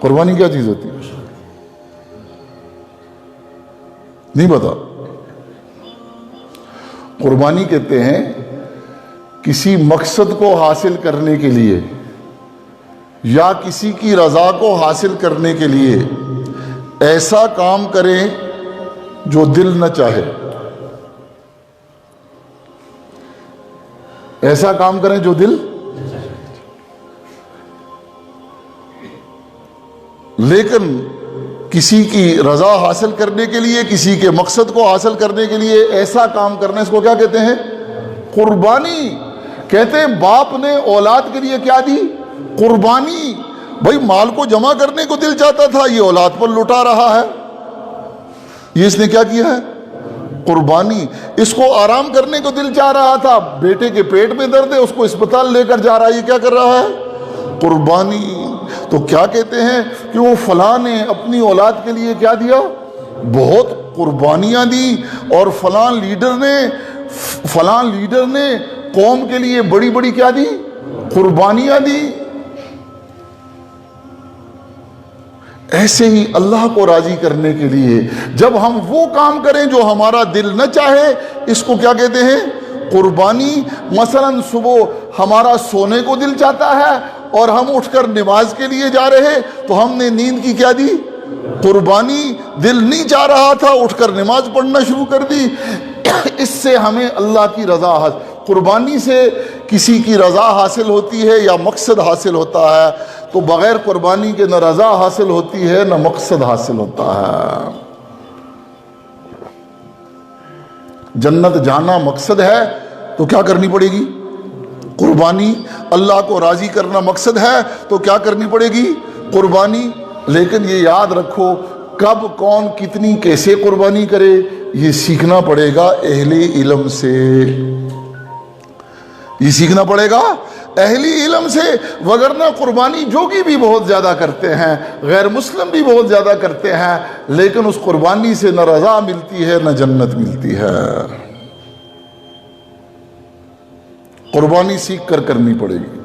قربانی کیا چیز ہوتی ہے؟ نہیں پتا؟ قربانی کہتے ہیں کسی مقصد کو حاصل کرنے کے لیے یا کسی کی رضا کو حاصل کرنے کے لیے ایسا کام کریں جو دل نہ چاہے. ایسا کام کریں جو دل، لیکن کسی کی رضا حاصل کرنے کے لیے، کسی کے مقصد کو حاصل کرنے کے لیے ایسا کام کرنا، اس کو کیا کہتے ہیں؟ قربانی. کہتے ہیں باپ نے اولاد کے لیے کیا دی؟ قربانی. بھائی مال کو جمع کرنے کو دل چاہتا تھا، یہ اولاد پر لٹا رہا ہے، یہ اس نے کیا کیا ہے؟ قربانی. اس کو آرام کرنے کو دل چاہ رہا تھا، بیٹے کے پیٹ میں درد ہے، اس کو اسپتال لے کر جا رہا ہے، یہ کیا کر رہا ہے؟ قربانی. تو کیا کہتے ہیں کہ وہ فلاں نے اپنی اولاد کے لیے کیا دیا؟ بہت قربانیاں دی. اور فلاں لیڈر نے قوم کے لیے بڑی بڑی کیا دی؟ قربانیاں دی. ایسے ہی اللہ کو راضی کرنے کے لیے جب ہم وہ کام کریں جو ہمارا دل نہ چاہے، اس کو کیا کہتے ہیں؟ قربانی. مثلا صبح ہمارا سونے کو دل چاہتا ہے اور ہم اٹھ کر نماز کے لیے جا رہے، تو ہم نے نیند کی کیا دی؟ قربانی. دل نہیں چاہ رہا تھا، اٹھ کر نماز پڑھنا شروع کر دی. اس سے ہمیں اللہ کی رضا حاصل. قربانی سے کسی کی رضا حاصل ہوتی ہے یا مقصد حاصل ہوتا ہے، تو بغیر قربانی کے نہ رضا حاصل ہوتی ہے نہ مقصد حاصل ہوتا ہے. جنت جانا مقصد ہے تو کیا کرنی پڑے گی؟ قربانی. اللہ کو راضی کرنا مقصد ہے تو کیا کرنی پڑے گی؟ قربانی. لیکن یہ یاد رکھو، کب کون کتنی کیسے قربانی کرے یہ سیکھنا پڑے گا اہل علم سے. یہ سیکھنا پڑے گا اہل علم سے، وگرنہ قربانی جوگی بھی بہت زیادہ کرتے ہیں، غیر مسلم بھی بہت زیادہ کرتے ہیں، لیکن اس قربانی سے نہ رضا ملتی ہے نہ جنت ملتی ہے. قربانی سیکھ کر کرنی پڑے گی.